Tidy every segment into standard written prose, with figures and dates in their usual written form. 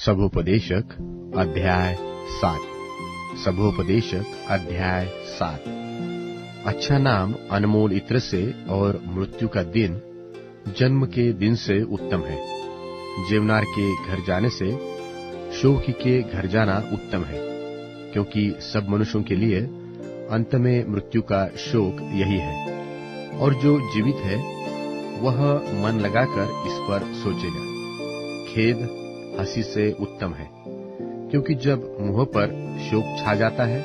सबोपदेशक अध्याय 7। सबोपदेशक अध्याय 7। अच्छा नाम अनमोल इत्र से और मृत्यु का दिन जन्म के दिन से उत्तम है। जेवनार के घर जाने से शोक के घर जाना उत्तम है, क्योंकि सब मनुष्यों के लिए अंत में मृत्यु का शोक यही है। और जो जीवित है वह मन लगाकर इस पर सोचेगा। खेद हंसी से उत्तम है, क्योंकि जब मुंह पर शोक छा जाता है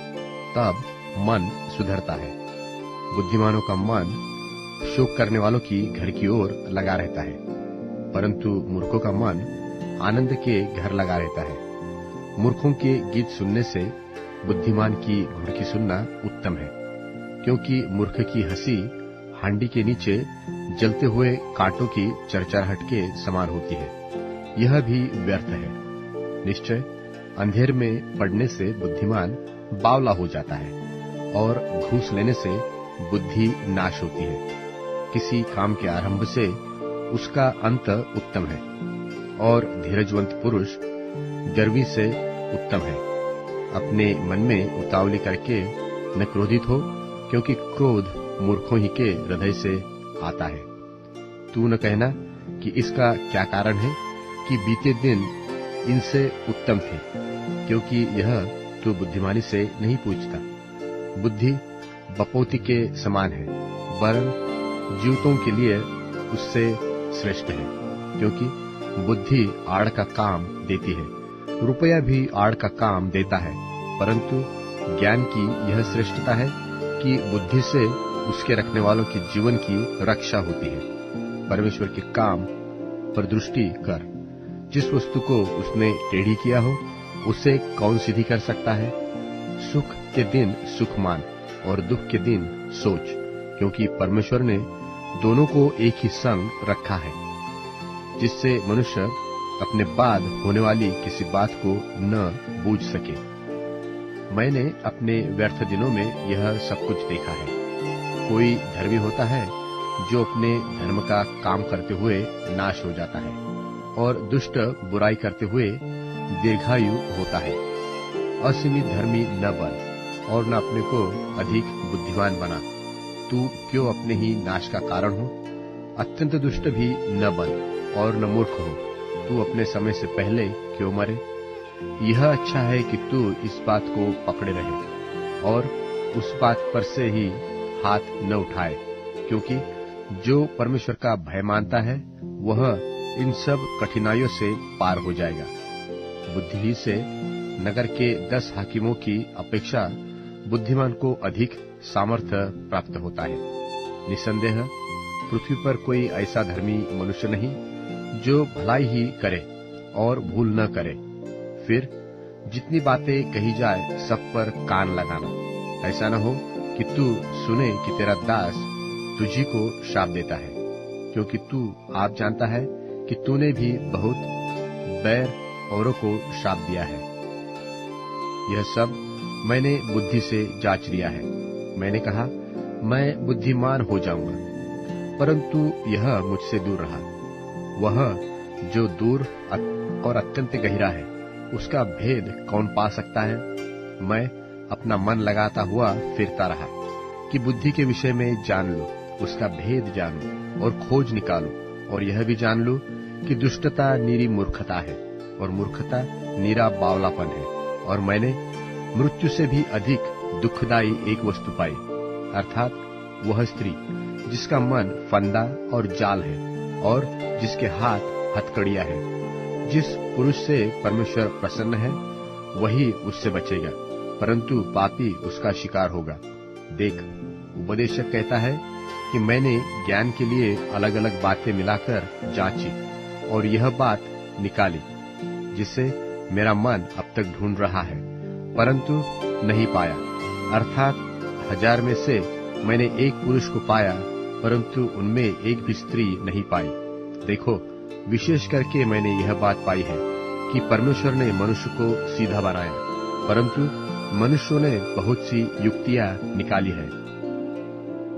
तब मन सुधरता है। बुद्धिमानों का मन शोक करने वालों की घर की ओर लगा रहता है, परंतु मूर्खों का मन आनंद के घर लगा रहता है। मूर्खों के गीत सुनने से बुद्धिमान की घुड़की सुनना उत्तम है, क्योंकि मूर्ख की हंसी हांडी के नीचे जलते हुए कांटों की चरचराहट के समान होती है। यह भी व्यर्थ है। निश्चय अंधेर में पड़ने से बुद्धिमान बावला हो जाता है, और घूस लेने से बुद्धि नाश होती है। किसी काम के आरंभ से उसका अंत उत्तम है, और धीरजवंत पुरुष गर्वी से उत्तम है। अपने मन में उतावली करके न क्रोधित हो, क्योंकि क्रोध मूर्खों ही के हृदय से आता है। तू न कहना कि इसका क्या कारण है कि बीते दिन इनसे उत्तम थे, क्योंकि यह तू बुद्धिमानी से नहीं पूछता। बुद्धि बपौती के समान है, वरन जीवतों के लिए उससे श्रेष्ठ है, क्योंकि बुद्धि आड़ का काम देती है। रुपया भी आड़ का काम देता है, परंतु ज्ञान की यह श्रेष्ठता है कि बुद्धि से उसके रखने वालों के जीवन की रक्षा होती है। परमेश्वर के काम पर दृष्टि कर। जिस वस्तु को उसने टेढ़ी किया हो उसे कौन सीधी कर सकता है। सुख के दिन सुख मान और दुख के दिन सोच, क्योंकि परमेश्वर ने दोनों को एक ही संग रखा है, जिससे मनुष्य अपने बाद होने वाली किसी बात को न बूझ सके। मैंने अपने व्यर्थ दिनों में यह सब कुछ देखा है। कोई धर्मी होता है जो अपने धर्म का काम करते हुए नाश हो जाता है, और दुष्ट बुराई करते हुए दीर्घायु होता है। असीमित धर्मी न बन और न अपने को अधिक बुद्धिमान बना। तू क्यों अपने ही नाश का कारण हो। अत्यंत दुष्ट भी न बन और न मूर्ख हो। तू अपने समय से पहले क्यों मरे। यह अच्छा है कि तू इस बात को पकड़े रहे और उस बात पर से ही हाथ न उठाए, क्योंकि जो परमेश्वर का भय मानता है वह इन सब कठिनाइयों से पार हो जाएगा। बुद्धि ही से नगर के 10 हाकिमों की अपेक्षा बुद्धिमान को अधिक सामर्थ्य प्राप्त होता है। निसंदेह पृथ्वी पर कोई ऐसा धर्मी मनुष्य नहीं जो भलाई ही करे और भूल न करे। फिर जितनी बातें कही जाए सब पर कान लगाना। ऐसा न हो कि तू सुने कि तेरा दास तुझी को शाप देता है, क्योंकि तू आप जानता है कि तूने भी बहुत बैर औरों को शाप दिया है। यह सब मैंने बुद्धि से जांच लिया है। मैंने कहा मैं बुद्धिमान हो जाऊंगा, परंतु यह मुझसे दूर रहा। वह जो दूर और अत्यंत गहरा है, उसका भेद कौन पा सकता है। मैं अपना मन लगाता हुआ फिरता रहा कि बुद्धि के विषय में जान लूं, उसका भेद जानूं और खोज निकालूं, और यह भी जान लूं कि दुष्टता नीरी मूर्खता है और मूर्खता नीरा बावलापन है। और मैंने मृत्यु से भी अधिक दुखदायी एक वस्तु पाई, अर्थात वह स्त्री जिसका मन फंदा और जाल है और जिसके हाथ हथकड़ियां है। जिस पुरुष से परमेश्वर प्रसन्न है वही उससे बचेगा, परंतु पापी उसका शिकार होगा। देख, उपदेशक कहता है कि मैंने ज्ञान के लिए अलग अलग बातें मिलाकर जांची और यह बात निकाली, जिसे मेरा मन अब तक ढूंढ रहा है, परंतु नहीं पाया। अर्थात 1000 में से मैंने एक पुरुष को पाया, परंतु उनमें एक भी स्त्री नहीं पाई। देखो, विशेष करके मैंने यह बात पाई है कि परमेश्वर ने मनुष्य को सीधा बनाया, परंतु मनुष्यों ने बहुत सी युक्तियां निकाली है